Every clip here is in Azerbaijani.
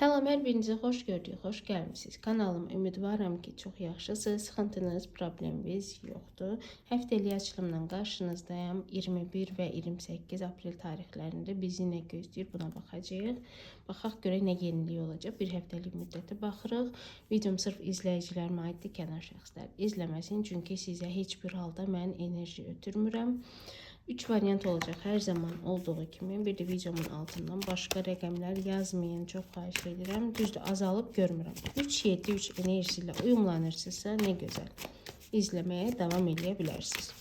Salam, hər birinizi xoş gördük, xoş gəlmisiniz. Kanalıma ümidvaram ki, çox yaxşısınız, sıxıntınız, probleminiz yoxdur. Həftəlik açılımdan qarşınızdayım. 21 və 28 aprel tarixlərində bizi nə gözləyir, buna baxacağıq. Baxaq görək nə yenilik olacaq. Bir həftəlik müddətə baxırıq. Videom sırf izləyicilərimə aiddir, kənar şəxslər izləməsin. Çünki sizə heç bir halda mən enerji ötürmürəm. 3 variant olacaq hər zaman olduğu kimi. Bir də videomun altından başqa rəqəmlər yazmayın. Çox xahiş edirəm. Düzdür, azalıb görmürəm. 3-7-3 enerjisi ilə uyumlanırsınızsa nə gözəl. İzləməyə davam edə bilərsiniz.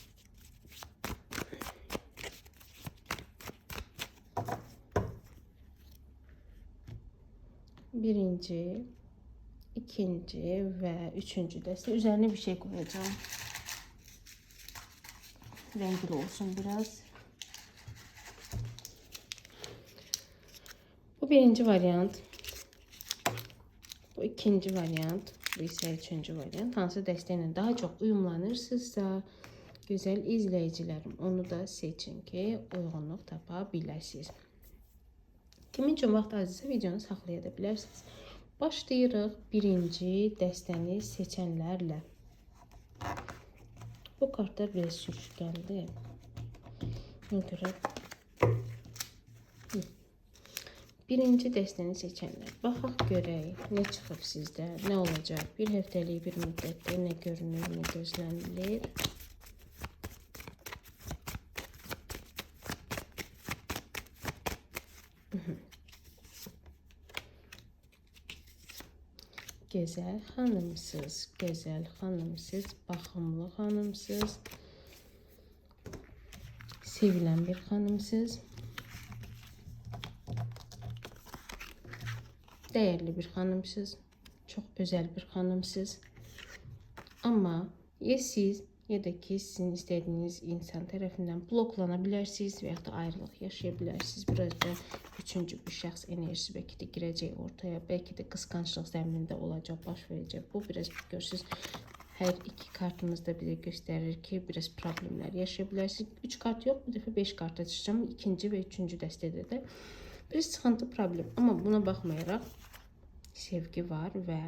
Birinci, ikinci və üçüncü dəstə. Üzərinə bir şey qoyacağım. Renkli olsun biraz. Bu birinci variant. Bu ikinci variant. Bu ise üçüncü variant. Hansı dəstəylə daha çox uyumlanırsınızsa, gözəl izləyicilərim, onu da seçin ki, uyğunluq tapa biləsiniz. Kimin üçün vaxt azizsə videonu saxlaya da bilərsiniz. Başlayırıq birinci dəstəni seçənlərlə. Bu kartlar biraz sürüşkəndir. Ona görə birinci dəstəni seçənlər. Baxaq görək nə çıxıb sizdə, nə olacaq. Bir həftəlik bir müddətdə nə görünür, nə gözlənilir. Gözəl xanımsız, gözəl xanımsız, baxımlı xanımsız, sevilən bir xanımsız, dəyərli bir xanımsız, çox özəl bir xanımsız. Amma ya siz, ya da ki sizin istədiyiniz insan tərəfindən bloklana bilərsiniz və ya da ayrılıq yaşaya bilərsiniz. Biraz da üçüncü bir şəxs enerjisi bəlkə də girəcək ortaya, bəlkə də qısqanclıq zəminində olacaq, baş verəcək. Bu biraz görürsünüz, hər iki kartımız da bizə göstərir ki, biraz problemlər yaşaya bilərsiniz. 3 kart yox, bu dəfə 5 kart açacağım. İkinci və üçüncü dəstədə də bir sıxıntı problem. Amma buna baxmayaraq sevgi var və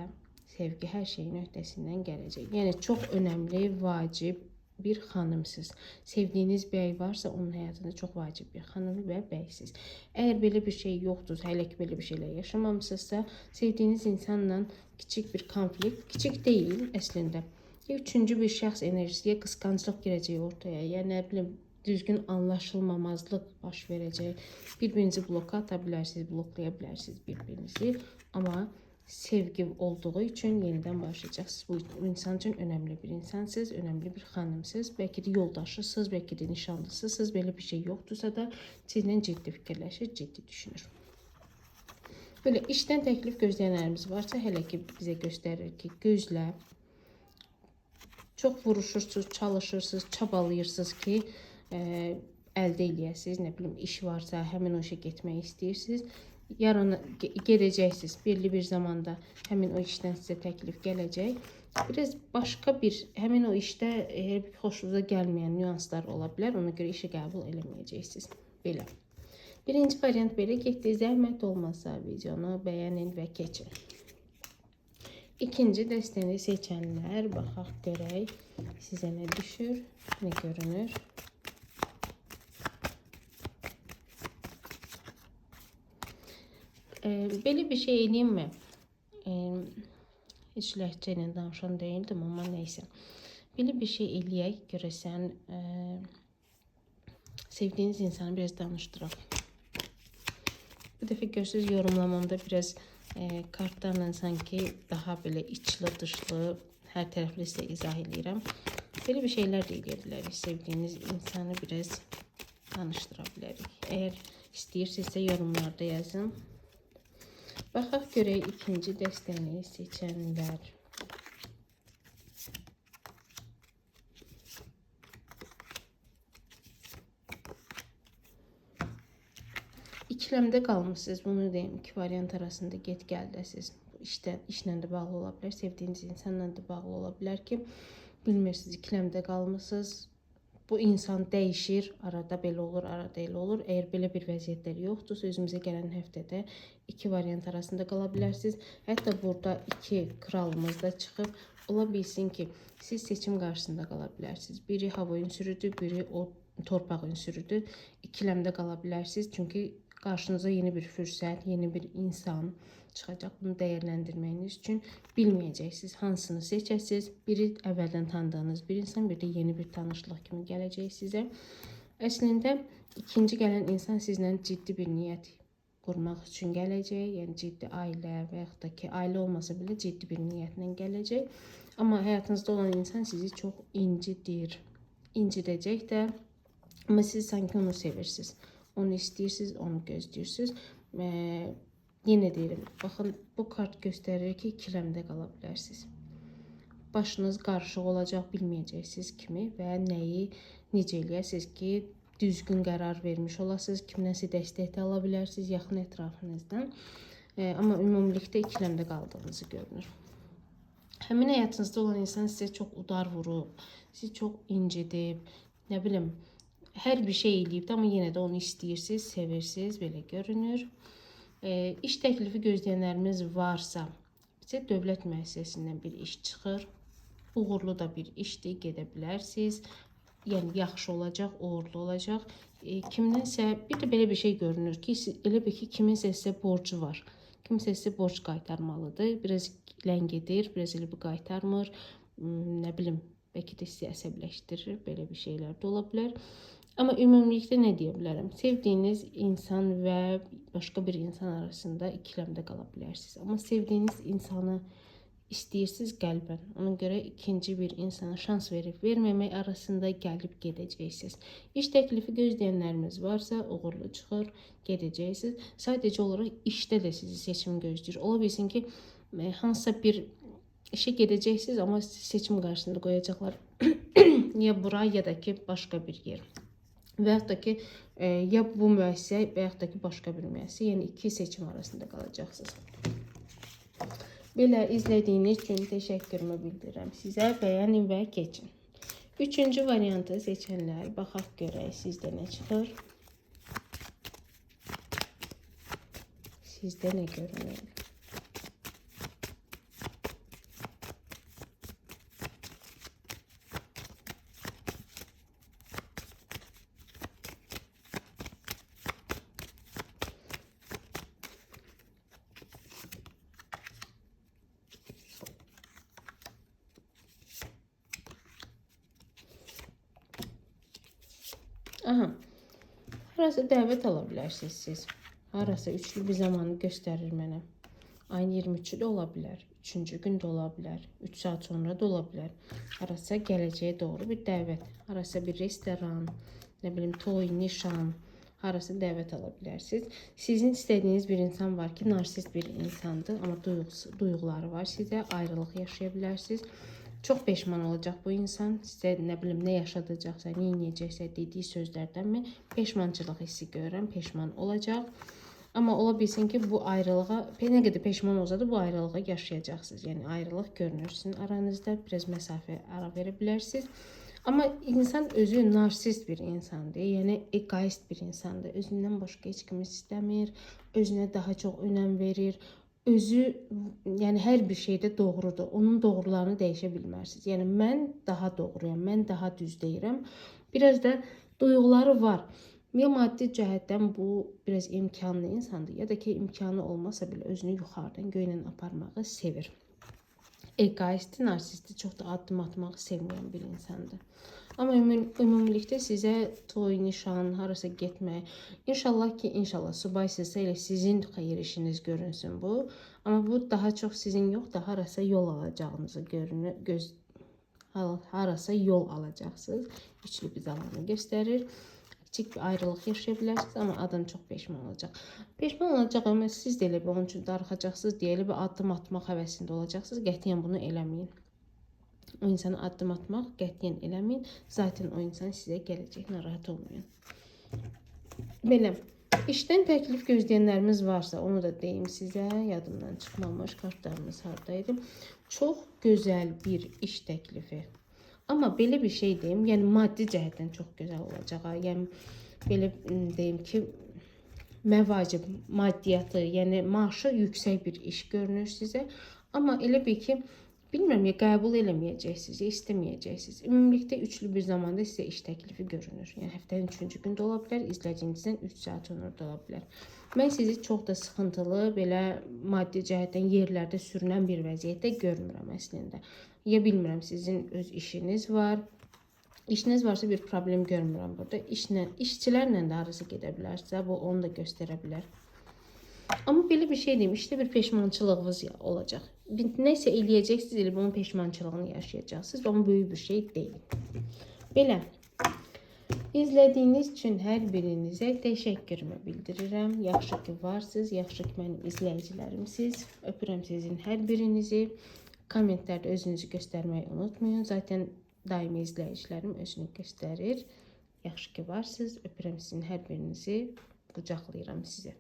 sevgi hər şeyin öhdəsindən gələcək. Yəni çox önəmli, vacib bir xanımsız. Sevdiyiniz bəy varsa onun həyatında çox vacib bir xanım və bəysiniz. Əgər belə bir şey yoxdur, hələ ki belə bir şeylə yaşamamısınızsa, sevdiyiniz insanla kiçik bir konflikt, kiçik deyil əslində. Ya üçüncü bir şəxs enerjisi, ya qısqanclıq girəcək ortaya, ya nə bilim düzgün anlaşılmamazlıq baş verəcək. Bir-birinizi bloka ata bilərsiniz, bloklaya bilərsiniz bir-birinizi. Amma sevgi olduğu üçün yenidən başlayacaqsınız. Bu insan üçün önəmli bir insansınız, önəmli bir xanımsınız. Bəlkə də yoldaşısınız, bəlkə də nişanlısınız. Belə bir şey yoxdursa da sizlə ciddi fikirləşir, ciddi düşünür. Böyle işdən təklif gözləyənlərimiz varsa, hələ ki bizə göstərir ki, gözlə. Çox vuruşursunuz, çalışırsınız, çabalayırsınız ki, əldə eləyəsiniz. Nə bilim, iş varsa, həmin o işə getmək istəyirsiniz. Yarın gedəcəksiniz, belli bir zamanda həmin o işdən sizə təklif gələcək. Biraz başqa bir, həmin o işdə xoşunuza gəlməyən nüanslar ola bilər. Ona görə işi qəbul eləməyəcəksiniz. Belə. Birinci variant belə getdi. Zəhmət olmasa videonu bəyənin və keçin. İkinci dəstəni seçənlər, baxaq görək sizə nə düşür, nə görünür. Belə bir şey eləyim mi? Heç ləhcə ilə danışan deyildim, amma neysə. Belə bir şey eləyək, görəsən sevdiyiniz insanı biraz danışdıraq. Bu dəfə görürsünüz, yorumlamamda biraz kartlarla sanki daha belə içli dışlı, hər tərəfli sizə izah edirəm. Belə bir şeylər də eləyə bilərik. Sevdiyiniz insanı biraz danışdıra bilərik. Əgər istəyirsinizsə yorumlarda yazın. Baxaq görək ikinci dəstəni seçənlər. İkiləmdə qalmışsınız, bunu deyim. İki variant arasında get-gəldəsiniz. İşlə də bağlı ola bilər, sevdiyiniz insanla da bağlı ola bilər ki, bilmirsiniz, ikiləmdə qalmışsınız. Bu insan dəyişir, arada belə olur, arada elə olur. Əgər belə bir vəziyyətlər yoxdursa, özümüzə gələn həftədə iki variant arasında qala bilərsiniz. Hətta burada iki kralımız da çıxıb. Ola bilsin ki, siz seçim qarşısında qala bilərsiniz. Biri hava ünsürüdür, biri o torpaq ünsürüdür. İkiləmdə qala bilərsiniz. Çünki qarşınıza yeni bir fürsət, yeni bir insan çıxacaq. Bunu dəyərləndirməyiniz üçün bilməyəcəksiniz, hansını seçəsiniz. Biri əvvəldən tanıdığınız bir insan, bir də yeni bir tanışlıq kimi gələcək sizə. Əslində ikinci gələn insan sizlə ciddi bir niyyət qurmaq üçün gələcək. Yəni ciddi ailə və yaxud da ki, ailə olmasa belə ciddi bir niyyətlə gələcək. Amma həyatınızda olan insan sizi çox incidir, incidəcək də. Amma siz sanki onu sevirsiniz. Onu istəyirsiniz, onu gözləyirsiniz. Yenə deyirəm, baxın, bu kart göstərir ki, ikiləmdə qala bilərsiniz. Başınız qarışıq olacaq, bilməyəcəksiniz kimi və nəyi necə eləyəsiniz ki, düzgün qərar vermiş olasınız, kimdənsə dəstək də ala bilərsiniz, yaxın ətrafınızdan. Amma ümumilikdə ikiləmdə qaldığınızı görünür. Həmin həyatınızda olan insan sizə çox udar vurub, sizi çox incidib, nə bilim, hər bir şey eləyib, amma yenə də onu istəyirsiniz, sevirsiniz, belə görünür. İş təklifi gözləyənlərimiz varsa, bizə dövlət müəssisəsindən bir iş çıxır. Uğurlu da bir işdir, gedə bilərsiniz. Yəni, yaxşı olacaq, uğurlu olacaq. Kimdənsə, bir də belə bir şey görünür ki, elə bir ki, kiminsə sizə borcu var. Kimsə sizə borc qaytarmalıdır. Biraz ləngidir, biraz elə bir qaytarmır. Nə bilim, bəlkə də sizi əsəbləşdirir. Belə bir şeylər də ola bilər. Amma ümumilikdə nə deyə bilərəm? Sevdiyiniz insan və başqa bir insan arasında ikiləmdə qala bilərsiniz. Amma sevdiyiniz insanı istəyirsiniz qəlbən. Ona görə ikinci bir insana şans verib verməmək arasında gəlib gedəcəksiniz. İş təklifi gözləyənlərimiz varsa, uğurlu çıxır, gedəcəksiniz. Sadəcə olaraq işdə də sizi seçim gözləyir. Ola bilsin ki, hansısa bir işə gedəcəksiniz, amma seçim qarşısında qoyacaqlar ya bura, ya da ki, başqa bir yer. Və yaxud da ki, ya bu müəssisə, və yaxud da ki, başqa bir müəssisə. Yəni, iki seçim arasında qalacaqsınız. Belə izlədiyiniz üçün təşəkkürümü bildirirəm sizə. Bəyənin və keçin. Üçüncü variantı seçənlər, baxaq görək sizdə nə çıxır. Sizdə nə görünür? Aha, harası dəvət ala bilərsiniz siz. Harası üçlü bir zamanı göstərir mənə. Ayın 23-ü də ola bilər, 3-cü gün də ola bilər, 3 saat sonra da ola bilər. Harasa gələcəyə doğru bir dəvət. Harasa bir restoran, nə bilim, toy, nişan, harasa dəvət ala bilərsiniz. Sizin istədiyiniz bir insan var ki, narsist bir insandır, amma duyğuları var. Sizə ayrılıq yaşaya bilərsiniz. Çox peşman olacaq bu insan. Sizə nə bilim, nə yaşadacaqsa, nə edəcəksə dediyi sözlərdənmi peşmançılıq hissi görürəm, peşman olacaq. Amma ola bilsin ki, bu ayrılığa, nə qədər peşman olsa da bu ayrılığa yaşayacaqsınız. Yəni, ayrılıq görünür sizin aranızda, biraz məsafə ara verə bilərsiniz. Amma insan özü narsist bir insandır, yəni egoist bir insandır. Özündən başqa heç kimi istəmir, özünə daha çox önəm verir. Özü, yəni hər bir şeydə doğrudur. Onun doğrularını dəyişə bilmərsiniz. Yəni, mən daha doğruyam, mən daha düz deyirəm. Biraz da duyğuları var. Ya maddi cəhətdən bu biraz imkanlı insandır, ya da ki, imkanı olmasa belə özünü yuxarıdan göylə aparmağı sevir. Egoisti, narsisti çox da addım atmağı sevməyən bir insandır. Amma ümumilikdə sizə toy, nişan, harasa getmək. İnşallah ki, inşallah subaysızsa elə sizin xeyir işiniz görünsün bu. Amma bu daha çox sizin yox da harasa yol alacağınızı görünür. Harasa yol alacaqsınız. Üçlü bir zamanı göstərir. Kiçik bir ayrılıq yaşaya bilərsiniz, amma adam çox peşman olacaq. Peşman olacaq, amma siz də elə bir onun üçün darıxacaqsınız, deyə elə bir addım atmaq həvəsində olacaqsınız. Qətiyyən bunu eləməyin. O insana addım atmaq qətiyyən eləməyin. Zaten o insan sizə gələcək, narahat olmayın. Belə, işdən təklif gözləyənlərimiz varsa, onu da deyim sizə. Yadımdan çıxmamış, kartlarımız haradaydı. Çox gözəl bir iş təklifi. Amma belə bir şey deyim, yəni maddi cəhətdən çox gözəl olacaq. Yəni belə deyim ki, məvacib maddiyyatı, yəni maaşı yüksək bir iş görünür sizə. Amma elə bil ki, bilmirəm ya qəbul eləməyəcəksiniz, ya istəməyəcəksiniz. Ümumilikdə üçlü bir zamanda sizə iş təklifi görünür. Yəni həftənin 3-cü gündə ola bilər, izlədiyinizdən 3 saat sonra da ola bilər. Mən sizi çox da sıxıntılı, belə maddi cəhətdən yerlərdə sürünən bir vəziyyətdə görmürəm əslində. Ya bilmirəm, sizin öz işiniz var. İşiniz varsa bir problem görmürəm burada. İşçilərlə də arası gedə bilərsə, bu onu da göstərə bilər. Amma belə bir şey deyim, işte bir peşmançılığınız olacaq. Nəsə eləyəcəksiniz, elə bunun peşmançılığını yaşayacaqsınız. Amma böyük bir şey deyil. Belə. İzlədiyiniz üçün hər birinizə təşəkkürümü bildirirəm. Yaxşı ki varsınız, yaxşı ki mənim izləyicilərimsiz. Öpürəm sizin hər birinizi. Kommentlərdə özünüzü göstərməyi unutmayın. Zaten daimi izləyicilərim özünü göstərir. Yaxşı ki varsınız. Öpürəm sizin hər birinizi. Qucaqlayıram sizi.